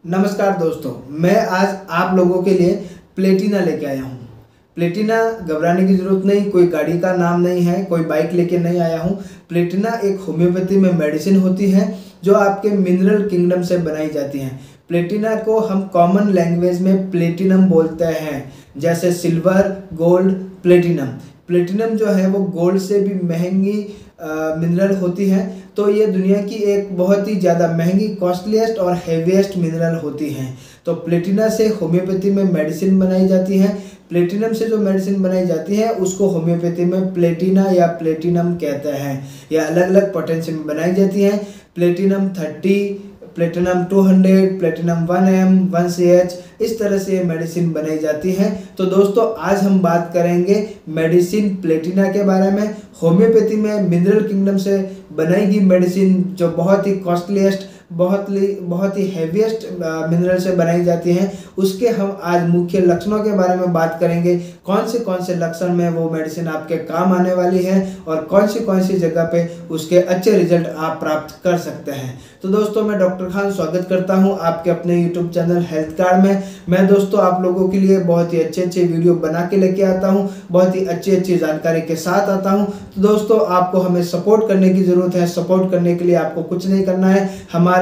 नमस्कार दोस्तों, मैं आज आप लोगों के लिए प्लेटिना लेके आया हूँ। प्लेटिना घबराने की ज़रूरत नहीं, कोई गाड़ी का नाम नहीं है, कोई बाइक लेके नहीं आया हूँ। प्लेटिना एक होम्योपैथी में मेडिसिन होती है जो आपके मिनरल किंगडम से बनाई जाती है। प्लेटिना को हम कॉमन लैंग्वेज में प्लेटिनम बोलते हैं, जैसे सिल्वर, गोल्ड, प्लेटिनम। प्लेटिनम जो है वो गोल्ड से भी महंगी मिनरल होती है। तो ये दुनिया की एक बहुत ही ज़्यादा महंगी, कॉस्टलीस्ट और हेवीएस्ट मिनरल होती हैं। तो प्लेटिना से होम्योपैथी में मेडिसिन बनाई जाती है। प्लेटिनम से जो मेडिसिन बनाई जाती है उसको होम्योपैथी में प्लेटिना या प्लेटिनम कहते हैं। यह अलग अलग पोटेंशियल में बनाई जाती है। Platinum 30, platinum 200, platinum 1M, 1CH, इस तरह से ये मेडिसिन बनाई जाती है। तो दोस्तों, आज हम बात करेंगे मेडिसिन प्लेटिना के बारे में। होम्योपैथी में मिनरल किंगडम से बनाई गई मेडिसिन जो बहुत ही कॉस्टलीस्ट, बहुत ही हेवीएस्ट मिनरल से बनाई जाती हैं, उसके हम आज मुख्य लक्षणों के बारे में बात करेंगे। कौन से लक्षण में वो मेडिसिन आपके काम आने वाली है और कौन सी जगह पे उसके अच्छे रिजल्ट आप प्राप्त कर सकते हैं। तो दोस्तों, मैं डॉक्टर खान स्वागत करता हूं आपके अपने यूट्यूब चैनल हेल्थ कार्ड में। मैं दोस्तों आप लोगों के लिए बहुत ही अच्छे वीडियो बना के लेके आता हूं, बहुत ही अच्छी जानकारी के साथ आता हूं। तो दोस्तों, आपको हमें सपोर्ट करने की ज़रूरत है। सपोर्ट करने के लिए आपको कुछ नहीं करना है, हमारे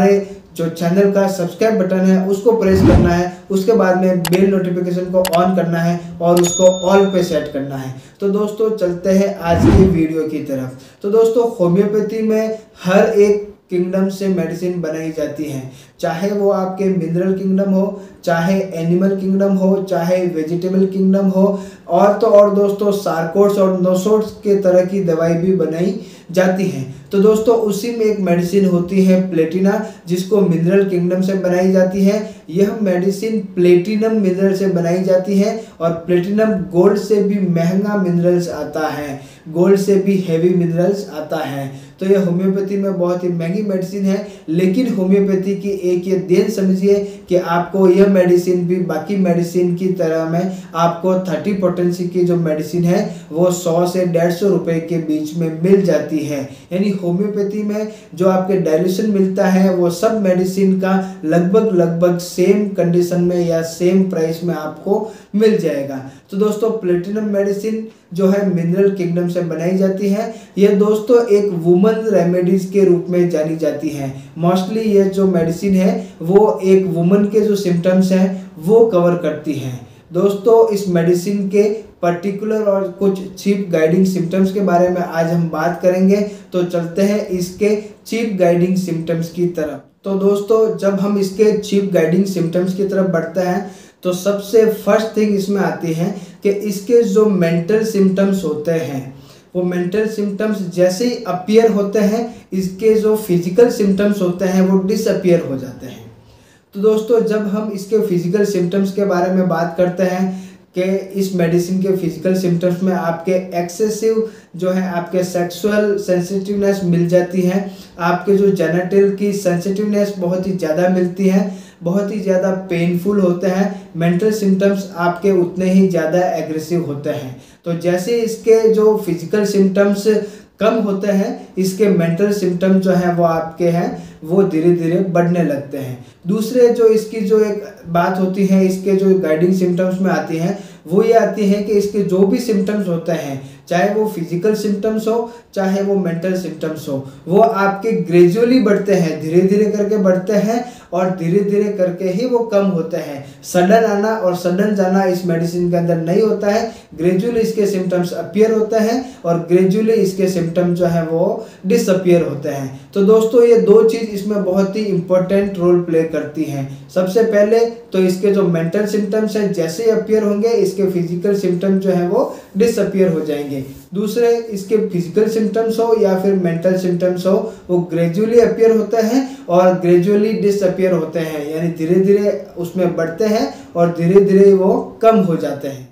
जो चैनल का सब्सक्राइब बटन है उसको प्रेस करना है, उसके बाद में बेल नोटिफिकेशन को ऑन करना है और उसको ऑल पे सेट करना है। तो दोस्तों, चलते हैं आज की वीडियो की तरफ। तो दोस्तों, होम्योपैथी में हर एक किंगडम से मेडिसिन बनाई जाती है, चाहे वो आपके मिनरल किंगडम हो, चाहे एनिमल किंगडम हो, चाहे वेजिटेबल किंगडम हो, और दोस्तों सार्कोट्स और नोसोट्स के तरह की दवाई भी बनाई जाती है। तो दोस्तों, उसी में एक मेडिसिन होती है प्लेटिना, जिसको मिनरल किंगडम से बनाई जाती है। यह मेडिसिन प्लेटिनम मिनरल से बनाई जाती है और प्लेटिनम गोल्ड से भी महंगा मिनरल्स आता है, गोल्ड से भी हेवी मिनरल्स आता है। तो यह होम्योपैथी में बहुत ही महंगी मेडिसिन है। लेकिन होम्योपैथी की एक ये देन समझिए कि आपको यह मेडिसिन भी बाकी मेडिसिन की तरह में आपको 30 पोटेंसी की जो मेडिसिन है वो 100 से 150 रुपए के बीच में मिल जाती है। यानी होम्योपैथी में जो आपके डाइल्यूशन मिलता है वो सब मेडिसिन का लगभग सेम कंडीशन में या सेम प्राइस में आपको मिल जाएगा। तो दोस्तों, प्लेटिनम मेडिसिन जो है मिनरल किंगडम से बनाई जाती है। यह दोस्तों एक वुमन रेमेडीज के रूप में जानी जाती है। मोस्टली ये जो मेडिसिन है वो एक वुमन के जो सिम्टम्स हैं वो कवर करती हैं। दोस्तों, इस मेडिसिन के पर्टिकुलर और कुछ चीप गाइडिंग सिम्टम्स के बारे में आज हम बात करेंगे। तो चलते हैं इसके चीप गाइडिंग सिम्टम्स की तरफ। तो दोस्तों, जब हम इसके चीप गाइडिंग सिम्टम्स की तरफ बढ़ते हैं तो सबसे फर्स्ट थिंग इसमें आती है कि इसके जो मेंटल सिम्टम्स होते हैं वो मेंटल सिम्टम्स जैसे ही अपीयर होते हैं, इसके जो फिजिकल सिम्टम्स होते हैं वो डिसअपीयर हो जाते हैं। तो दोस्तों, जब हम इसके फिजिकल सिम्टम्स के बारे में बात करते हैं कि इस मेडिसिन के फिजिकल सिम्टम्स में आपके एक्सेसिव जो है आपके सेक्सुअल सेंसिटिवनेस मिल जाती है, आपके जो जेनिटल की सेंसिटिवनेस बहुत ही ज़्यादा मिलती है, बहुत ही ज़्यादा पेनफुल होते हैं। मेंटल सिम्टम्स आपके उतने ही ज़्यादा एग्रेसिव होते हैं। तो जैसे इसके जो फिजिकल सिम्टम्स कम होते हैं, इसके मेंटल सिम्टम जो हैं वो आपके हैं वो धीरे धीरे बढ़ने लगते हैं। दूसरे जो इसकी जो एक बात होती है इसके जो गाइडिंग सिम्टम्स में आती हैं वो ये आती है कि इसके जो भी सिम्टम्स होते हैं, चाहे वो फिजिकल सिम्टम्स हो चाहे वो मेंटल सिम्टम्स हो, वो आपके ग्रेजुअली बढ़ते हैं, धीरे धीरे करके बढ़ते हैं और धीरे धीरे करके ही वो कम होते हैं। सडन आना और सडन जाना इस मेडिसिन के अंदर नहीं होता है। ग्रेजुअली इसके सिम्टम्स अपीयर होते हैं और ग्रेजुअली इसके सिम्टम जो है वो डिसअपीयर होते हैं। तो दोस्तों, ये दो चीज़ इसमें बहुत ही इंपॉर्टेंट रोल प्ले करती हैं। सबसे पहले तो इसके जो मेंटल सिम्टम्स हैं जैसे ही अपीयर होंगे, इसके फिजिकल सिम्टम जो है वो डिसअपीयर हो जाएंगे। दूसरे, इसके फिजिकल सिम्टम्स हो या फिर मेंटल सिम्टम्स हो, वो ग्रेजुअली अपीयर होते हैं और ग्रेजुअली डिसअपीयर होते हैं, यानी धीरे धीरे उसमें बढ़ते हैं और धीरे धीरे वो कम हो जाते हैं।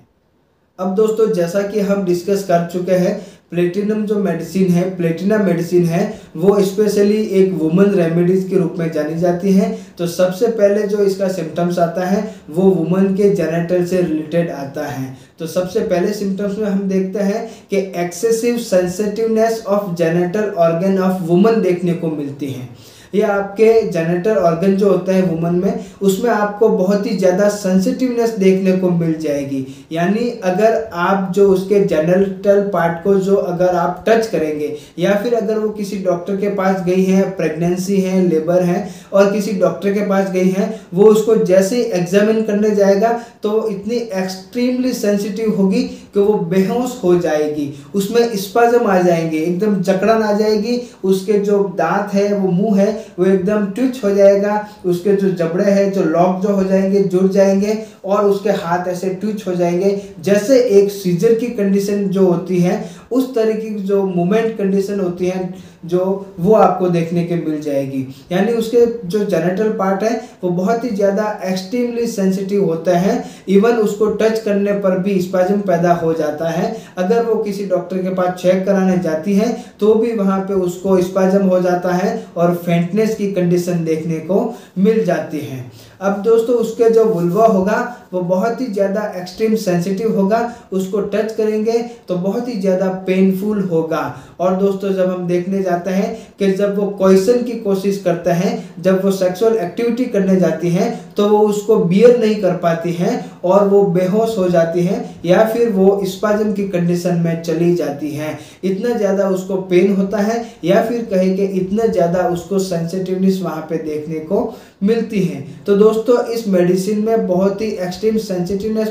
अब दोस्तों, जैसा कि हम डिस्कस कर चुके हैं, प्लेटिनम जो मेडिसिन है, प्लेटिना मेडिसिन है, वो स्पेशली एक वुमन रेमेडीज के रूप में जानी जाती है। तो सबसे पहले जो इसका सिम्टम्स आता है वो वुमन के जेनिटल से रिलेटेड आता है। तो सबसे पहले सिम्टम्स में हम देखते हैं कि excessive sensitiveness of genital organ of woman देखने को मिलती है। या आपके जेनिटल ऑर्गन जो होते हैं वुमन में, उसमें आपको बहुत ही ज़्यादा सेंसिटिवनेस देखने को मिल जाएगी। यानी अगर आप जो उसके जेनिटल पार्ट को जो अगर आप टच करेंगे, या फिर अगर वो किसी डॉक्टर के पास गई है, प्रेगनेंसी है, लेबर है, और किसी डॉक्टर के पास गई है, वो उसको जैसे ही एग्जामिन करने जाएगा तो इतनी एक्सट्रीमली सेंसिटिव होगी कि वो बेहोश हो जाएगी, उसमें स्पाज्म आ जाएंगे, एकदम जकड़न आ जाएगी, उसके जो दांत है, वो मुंह है, वो एकदम ट्विच हो जाएगा, उसके जो जबड़े हैं जो लॉक जो हो जाएंगे, जुड़ जाएंगे, और उसके हाथ ऐसे ट्विच हो जाएंगे, जैसे एक सीजर की कंडीशन जो होती है उस तरीके की जो मूवमेंट कंडीशन होती है जो वो आपको देखने के मिल जाएगी। यानी उसके जो जेनिटल पार्ट है वो बहुत ही ज़्यादा एक्सट्रीमली सेंसिटिव होता है, इवन उसको टच करने पर भी स्पाज्म पैदा हो जाता है। अगर वो किसी डॉक्टर के पास चेक कराने जाती है तो भी वहाँ पे उसको स्पाज्म हो जाता है और फेंटनेस की कंडीशन देखने को मिल जाती है। अब दोस्तों उसके जो वुल्वा होगा वो बहुत ही ज़्यादा एक्सट्रीम सेंसिटिव होगा, उसको टच करेंगे तो बहुत ही ज़्यादा पेनफुल होगा। और दोस्तों जब हम देखने जाते हैं कि जब वो क्वेश्चन की कोशिश करते हैं, जब वो सेक्सुअल एक्टिविटी करने जाती हैं तो वो उसको बियर नहीं कर पाती हैं और वो बेहोश हो जाती हैं या फिर वो स्पाज्म की कंडीशन में चली जाती हैं। इतना ज़्यादा उसको पेन होता है या फिर कहें कि इतना ज़्यादा उसको सेंसिटिवनेस वहाँ पे देखने को मिलती है। तो दोस्तों इस मेडिसिन में बहुत ही एक्सट्रीम सेंसिटिवनेस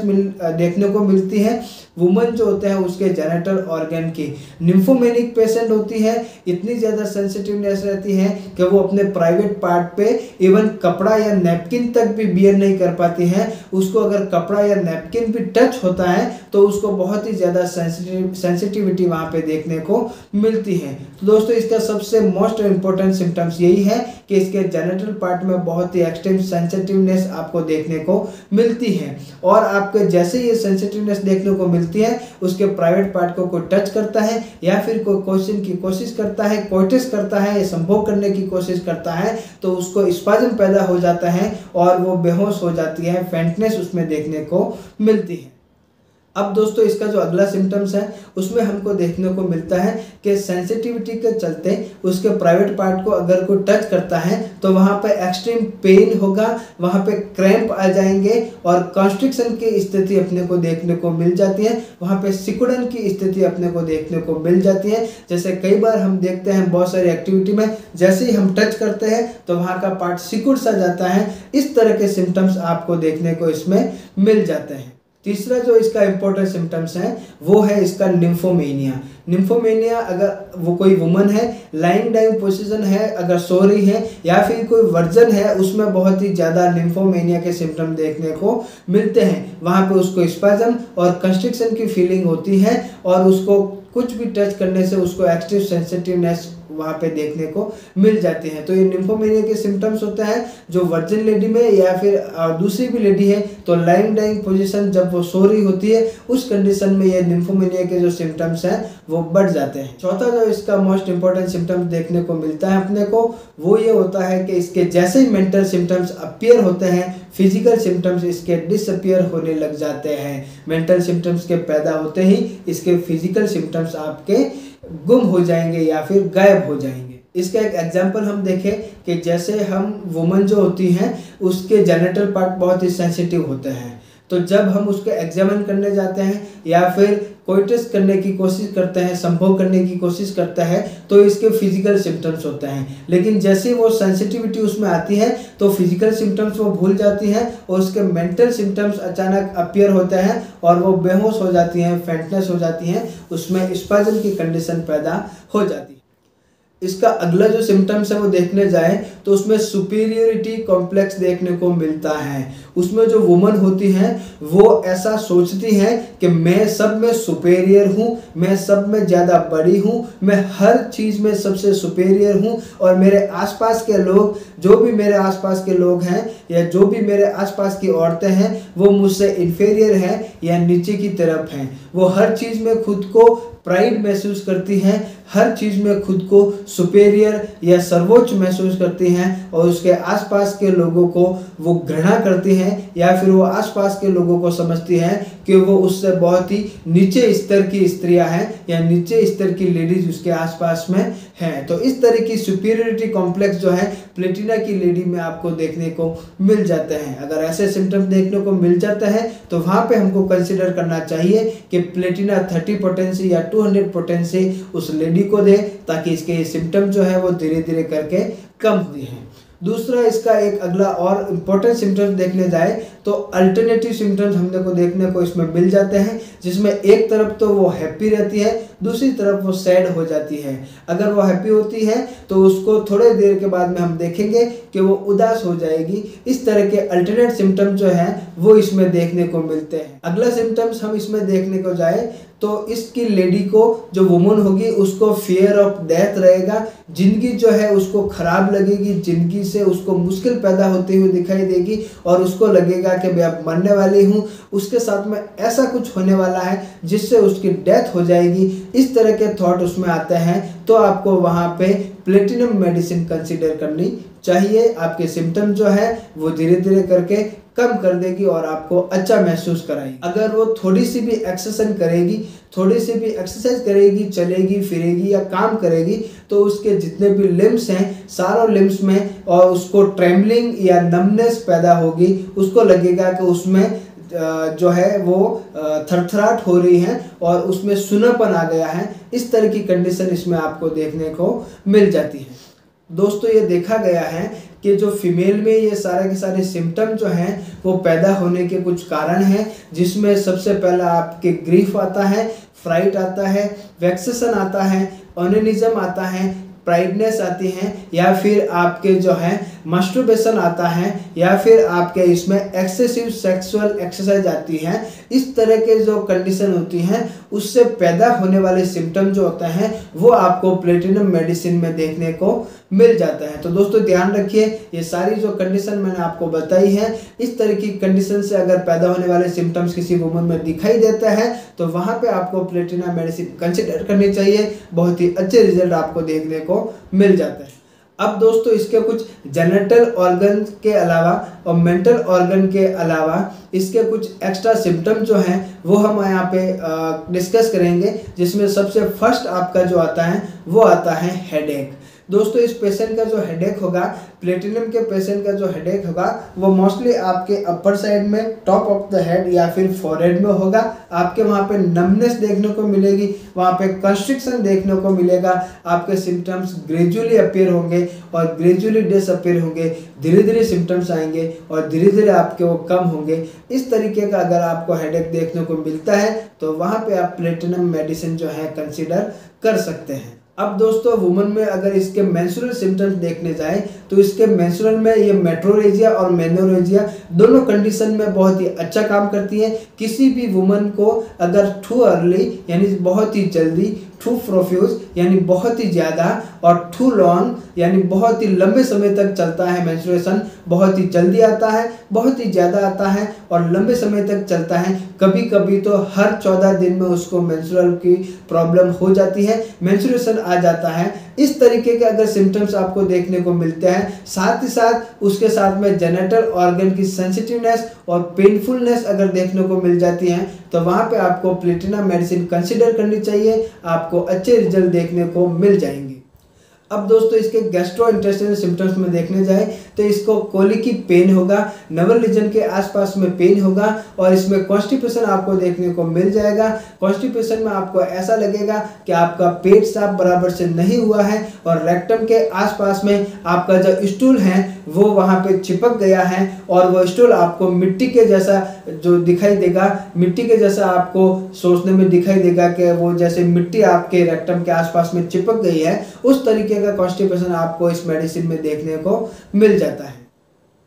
देखने को मिलती है। वुमन जो होते हैं उसके जेनिटल ऑर्गन की, निम्फोमेनिक पेशेंट होती है, इतनी ज़्यादा सेंसिटिवनेस रहती है कि वो अपने प्राइवेट पार्ट पे इवन कपड़ा या नैपकिन तक भी बियर नहीं कर पाती हैं। उसको अगर कपड़ा या नैपकिन भी टच होता है तो उसको बहुत ही ज़्यादा सेंसिटिविटी वहाँ पे देखने को मिलती है। तो दोस्तों इसका सबसे मोस्ट इम्पोर्टेंट सिम्टम्स यही है कि इसके जेनिटल पार्ट में बहुत ही एक्सट्रीम सेंसिटिवनेस आपको देखने को मिलती है, और आपके जैसे ये सेंसिटिवनेस देखने को मिलती है उसके प्राइवेट पार्ट को कोई टच करता है या फिर कोई क्वेश्चन की कोशिश करता है, कोइटिस करता है या संभोग करने की कोशिश करता है तो उसको स्पाज्म पैदा हो जाता है और वो बेहोश हो जाती है, फेंटनेस उसमें देखने को मिलती है। अब दोस्तों इसका जो अगला सिम्टम्स है उसमें हमको देखने को मिलता है कि सेंसिटिविटी के चलते उसके प्राइवेट पार्ट को अगर कोई टच करता है तो वहाँ पे एक्सट्रीम पेन होगा, वहाँ पे क्रैम्प आ जाएंगे और कॉन्स्ट्रिक्शन की स्थिति अपने को देखने को मिल जाती है, वहाँ पे सिकुड़न की स्थिति अपने को देखने को मिल जाती है। जैसे कई बार हम देखते हैं बहुत सारी एक्टिविटी में जैसे ही हम टच करते हैं तो वहाँ का पार्ट सिकुड़ सा जाता है। इस तरह के सिम्टम्स आपको देखने को इसमें मिल जाते हैं। तीसरा जो इसका इंपॉर्टेंट सिम्टम्स है वो है इसका निम्फोमेनिया। निम्फोमेनिया अगर वो कोई वुमन है, लाइंग डाउन पोजीशन है, अगर सो रही है या फिर कोई वर्जन है उसमें बहुत ही ज़्यादा निम्फोमेनिया के सिम्टम देखने को मिलते हैं। वहाँ पे उसको स्पाज्म और कंस्ट्रिक्शन की फीलिंग होती है और उसको कुछ भी टच करने से उसको एक्सट्रीम सेंसिटिवनेस वहाँ पे देखने को मिल जाते हैं। तो ये निम्फोमेनिया के सिम्टम्स होते हैं जो वर्जिन लेडी में या फिर दूसरी भी लेडी है तो लाइंग डाउन पोजीशन जब वो सो रही होती है उस कंडीशन में ये निम्फोमेनिया के जो सिम्टम्स हैं वो बढ़ जाते हैं। चौथा जो इसका मोस्ट इंपॉर्टेंट सिम्टम्स देखने को मिलता है अपने को वो ये होता है कि इसके जैसे ही मेंटल सिम्टम्स अपीयर होते हैं फिजिकल सिम्टम्स इसके डिसअपीयर होने लग जाते हैं। मेंटल सिम्टम्स के पैदा होते ही इसके फिजिकल सिम्टम्स आपके गुम हो जाएंगे या फिर गायब हो जाएंगे। इसका एक एग्जांपल हम देखें कि जैसे हम वुमन जो होती हैं उसके जेनिटल पार्ट बहुत ही सेंसिटिव होते हैं, तो जब हम उसके एग्जामिन करने जाते हैं या फिर कोइटिस करने की कोशिश करते हैं, संभोग करने की कोशिश करता है तो इसके फिजिकल सिम्टम्स होते हैं। लेकिन जैसे वो सेंसिटिविटी उसमें आती है तो फिजिकल सिम्टम्स वो भूल जाती है और उसके मेंटल सिम्टम्स अचानक अपीयर होते हैं और वो बेहोश हो जाती हैं, फेंटनेस हो जाती हैं, उसमें स्पाज्म की कंडीशन पैदा हो जाती है। इसका अगला जो सिम्टम्स है वो देखने जाए तो उसमें सुपीरियरिटी कॉम्प्लेक्स देखने को मिलता है। उसमें जो वुमन होती हैं वो ऐसा सोचती हैं कि मैं सब में सुपेरियर हूँ, मैं सब में ज़्यादा बड़ी हूँ, मैं हर चीज़ में सबसे सुपेरियर हूँ और मेरे आसपास के लोग, जो भी मेरे आसपास के लोग हैं या जो भी मेरे आसपास की औरतें हैं वो मुझसे इन्फीरियर हैं या नीचे की तरफ हैं। वो हर चीज़ में खुद को प्राइड महसूस करती हैं, हर चीज़ में खुद को सुपेरियर या सर्वोच्च महसूस करती हैं और उसके आसपास के लोगों को वो घृणा करती हैं या फिर वो आसपास के लोगों को समझती हैं कि वो उससे बहुत ही नीचे स्तर की स्त्रियां हैं या नीचे स्तर की लेडीज उसके आसपास में हैं। तो इस तरह की सुपीरियरिटी कॉम्प्लेक्स जो है प्लेटिना की लेडी में आपको देखने को मिल जाते हैं। अगर ऐसे सिम्टम्स देखने को मिल जाते हैं तो वहाँ पे हमको कंसिडर करना चाहिए कि प्लेटिना 30 पोटेंसी या 200 पोटेंसी उस लेडी को दे, ताकि इसके सिम्टम जो है वो धीरे धीरे करके कम हुए हैं। दूसरा इसका एक अगला और इम्पोर्टेंट सिम्टम्स देखने जाए तो अल्टरनेटिव सिम्टम्स हमने को देखने को इसमें मिल जाते हैं, जिसमें एक तरफ तो वो हैप्पी रहती है, दूसरी तरफ वो सैड हो जाती है। अगर वो हैप्पी होती है तो उसको थोड़े देर के बाद में हम देखेंगे कि वो उदास हो जाएगी। इस तरह के अल्टरनेट सिम्टम्स जो हैं वो इसमें देखने को मिलते हैं। अगला सिम्टम्स हम इसमें देखने को जाए तो इसकी लेडी को, जो वुमन होगी, उसको फियर ऑफ डेथ रहेगा, जिंदगी जो है उसको खराब लगेगी, जिंदगी से उसको मुश्किल पैदा होती हुई दिखाई देगी और उसको लगेगा कि मैं अब मरने वाली हूँ, उसके साथ में ऐसा कुछ होने वाला है जिससे उसकी डेथ हो जाएगी। इस तरह के थॉट उसमें आते हैं तो आपको वहाँ पे प्लेटिनम मेडिसिन कंसीडर करनी चाहिए। आपके सिम्टम जो है वो धीरे धीरे करके कम कर देगी और आपको अच्छा महसूस कराएगी। अगर वो थोड़ी सी भी एक्सरसाइज करेगी, चलेगी फिरेगी या काम करेगी, तो उसके जितने भी लिम्स हैं सारों लिम्स में और उसको ट्रेमलिंग या नमनेस पैदा होगी। उसको लगेगा कि उसमें जो है वो थरथराहट हो रही है और उसमें सुनापन आ गया है। इस तरह की कंडीशन इसमें आपको देखने को मिल जाती है। दोस्तों, ये देखा गया है कि जो फीमेल में ये सारे के सारे सिम्टम जो हैं वो पैदा होने के कुछ कारण हैं, जिसमें सबसे पहला आपके ग्रीफ आता है, फ्राइट आता है, वेक्सेशन आता है, ओनेनिज्म आता है, प्राइडनेस आती हैं, या फिर आपके जो है मास्टरबेशन आता है, या फिर आपके इसमें एक्सेसिव सेक्सुअल एक्सरसाइज आती है। इस तरह के जो कंडीशन होती हैं उससे पैदा होने वाले सिम्टम जो होते हैं वो आपको प्लेटिनम मेडिसिन में देखने को मिल जाता है। तो दोस्तों ध्यान रखिए, ये सारी जो कंडीशन मैंने आपको बताई है, इस तरह की कंडीशन से अगर पैदा होने वाले सिम्टम्स किसी वुमन में दिखाई देता है तो वहाँ पे आपको प्लेटिना मेडिसिन कंसिडर करनी चाहिए। बहुत ही अच्छे रिजल्ट आपको देखने को मिल जाता है। अब दोस्तों, इसके कुछ जेनिटल ऑर्गन के अलावा और मेंटल ऑर्गन के अलावा इसके कुछ एक्स्ट्रा सिम्टम जो हैं वो हम यहाँ पे डिस्कस करेंगे, जिसमें सबसे फर्स्ट आपका जो आता है वो आता है हेडेक। दोस्तों, इस पेशेंट का जो हेडेक होगा, प्लेटिनम के पेशेंट का जो हेडेक होगा वो मोस्टली आपके अपर साइड में, टॉप ऑफ द हेड या फिर फोरहेड में होगा। आपके वहाँ पे नमनेस देखने को मिलेगी, वहाँ पे कंस्ट्रिक्शन देखने को मिलेगा। आपके सिम्टम्स ग्रेजुअली अपीयर होंगे और ग्रेजुअली डिसअपीयर होंगे। धीरे धीरे सिम्टम्स आएंगे और धीरे धीरे आपके वो कम होंगे। इस तरीके का अगर आपको हेडेक देखने को मिलता है तो वहाँ पे आप प्लेटिनम मेडिसिन जो है कंसिडर कर सकते हैं। अब दोस्तों, वुमन में अगर इसके मेंस्ट्रुअल सिम्टम्स देखने जाएं तो इसके मेंस्ट्रुअल में ये मेट्रोरेजिया और मेनोरेजिया दोनों कंडीशन में बहुत ही अच्छा काम करती है। किसी भी वुमन को अगर टू अर्ली यानी बहुत ही जल्दी, टू प्रोफ्यूज यानी बहुत ही ज़्यादा, और टू लॉन्ग यानी बहुत ही लंबे समय तक चलता है मेंस्ट्रुएशन, बहुत ही जल्दी आता है, बहुत ही ज़्यादा आता है और लंबे समय तक चलता है। कभी कभी तो हर 14 दिन में उसको मेंस्ट्रुअल की प्रॉब्लम हो जाती है, मेंस्ट्रुएशन आ जाता है। इस तरीके के अगर सिम्टम्स आपको देखने को मिलते हैं, साथ ही साथ उसके साथ में जेनिटल ऑर्गन की सेंसिटिवनेस और पेनफुलनेस अगर देखने को मिल जाती हैं तो वहाँ पे आपको प्लेटिना मेडिसिन कंसिडर करनी चाहिए। आपको अच्छे रिजल्ट देखने को मिल जाएंगे। अब दोस्तों, इसके गैस्ट्रोइंटेस्टाइनल सिम्टम्स में देखने जाए तो इसको कोली की पेन होगा, नवल रीजन के आसपास में पेन होगा और इसमें कॉन्स्टिपेशन आपको देखने को मिल जाएगा। कॉन्स्टिपेशन में आपको ऐसा लगेगा कि आपका पेट साफ बराबर से नहीं हुआ है और रेक्टम के आसपास में आपका जो स्टूल है वो वहाँ पे चिपक गया है और वो स्टूल आपको मिट्टी के जैसा जो दिखाई देगा, मिट्टी के जैसा आपको सोचने में दिखाई देगा कि वो जैसे मिट्टी आपके रेक्टम के आसपास में चिपक गई है। उस तरीके का कॉन्स्टिपेशन आपको इस मेडिसिन में देखने को मिल जाता है।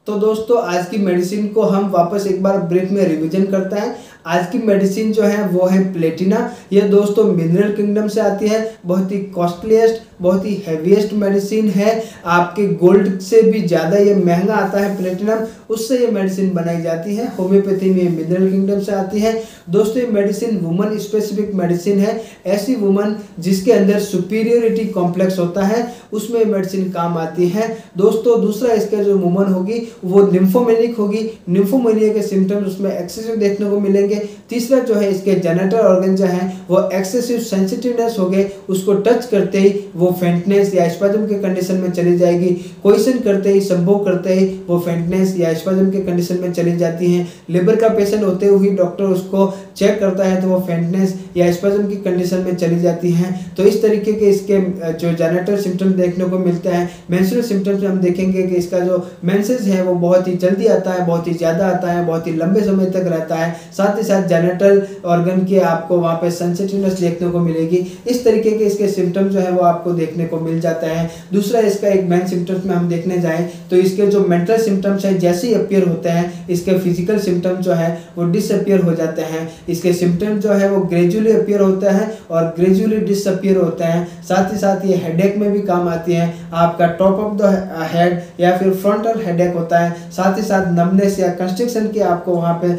तो दोस्तों, आज की मेडिसिन को हम वापस एक बार ब्रीफ में रिवीजन करते हैं। आज की मेडिसिन जो है वो है प्लेटिना। यह दोस्तों मिनरल किंगडम से आती है, बहुत ही कॉस्टलीस्ट, बहुत ही हैवीएस्ट मेडिसिन है। आपके गोल्ड से भी ज़्यादा ये महंगा आता है प्लेटिनम, उससे ये मेडिसिन बनाई जाती है। होम्योपैथी में मिनरल किंगडम से आती है। दोस्तों ये मेडिसिन वुमन स्पेसिफिक मेडिसिन है। ऐसी वुमन जिसके अंदर सुपीरियोरिटी कॉम्प्लेक्स होता है उसमें मेडिसिन काम आती है। दोस्तों दूसरा इसका जो वुमन होगी वो निम्फोमेनिक होगी। निम्फोमेनिया के सिम्टम्स उसमें एक्सेसिव देखने को मिलेंगे। तीसरा जो है इसके जेनिटल ऑर्गन जो है वो एक्सेसिव सेंसिटिवनेस हो गए, उसको टच करते ही वो फेंटनेस या स्पाज्म के कंडीशन में चली जाएगी। क्वेश्चन करते ही, संभोग करते ही वो फेंटनेस या स्पाज्म के कंडीशन में चली जाती हैं। लिवर का पेशेंट होते हुए डॉक्टर उसको चेक करता है तो वो फेंटनेस या स्पाज्म की कंडीशन में चली जाती हैं। तो इस तरीके के इसके जो जेनिटल सिम्टम्स देखने को मिलते हैं। मेंस्ट्रुअल सिम्टम्स में हम देखेंगे कि इसका जो मेंसेस है वो बहुत ही जल्दी आता है, बहुत ही ज़्यादा आता है, बहुत ही लंबे समय तक रहता है। साथ ही साथ जेनिटल ऑर्गन के आपको वहाँ पे सेंसिटिवनेस देखने को मिलेगी। इस तरीके के इसके सिम्टम्स जो है वो आपको देखने को मिल जाता है। दूसरा इसका एक मेन सिम्टम्स में हम देखने जाएं तो इसके जो मेंटल सिम्टम्स है जैसे ही अपीयर होते हैं इसके फिजिकल सिम्टम्स जो है वो डिसअपीयर हो जाते हैं। इसके सिम्टम्स जो है वो ग्रेजुअली अपीयर होता है और ग्रेजुअली डिसअपीयर होते हैं। साथ ही साथ ये हेडेक में भी काम आती है। आपका टॉप ऑफ द हेड या फिर फ्रंटल हेडेक होता है। साथ ही साथ नमनेस या कंस्ट्रिक्शन की आपको वहाँ पे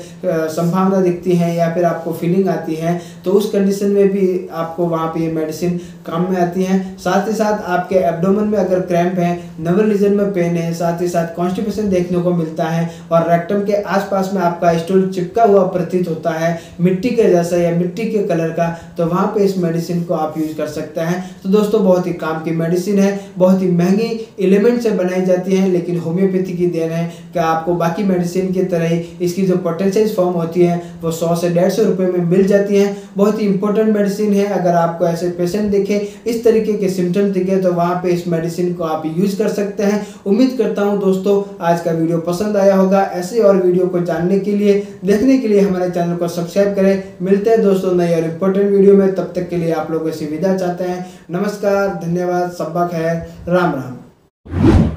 संभावना दिखती है या फिर आपको फीलिंग आती है, तो उस कंडीशन में भी आपको वहाँ पे ये मेडिसिन काम में आती है। साथ ही साथ आपके एब्डोमेन में अगर क्रैम्प है, नवल रीजन में पेन है, साथ ही साथ कॉन्स्टिपेशन देखने को मिलता है और रेक्टम के आसपास में आपका स्टूल चिपका हुआ प्रतीत होता है मिट्टी के जैसा या मिट्टी के कलर का, तो वहाँ पे इस मेडिसिन को आप यूज कर सकते हैं। तो दोस्तों बहुत ही काम की मेडिसिन है, बहुत ही महंगी एलिमेंट से बनाई जाती है, लेकिन होम्योपैथी की देन है कि आपको बाकी मेडिसिन की तरह ही इसकी जो पोटेंशियल फॉर्म होती है वो 100 से 150 रुपये में मिल जाती है। बहुत ही इंपॉर्टेंट मेडिसिन है। अगर आपको ऐसे पेशेंट दिखे, इस तरीके के सिम्टम्स दिखे, तो वहाँ पे इस मेडिसिन को आप यूज कर सकते हैं। उम्मीद करता हूँ दोस्तों आज का वीडियो पसंद आया होगा। ऐसे और वीडियो को जानने के लिए, देखने के लिए हमारे चैनल को सब्सक्राइब करें। मिलते हैं दोस्तों नई और इम्पोर्टेंट वीडियो में, तब तक के लिए आप लोगों से विदा चाहते हैं। नमस्कार, धन्यवाद, सब्बा खैर, राम राम।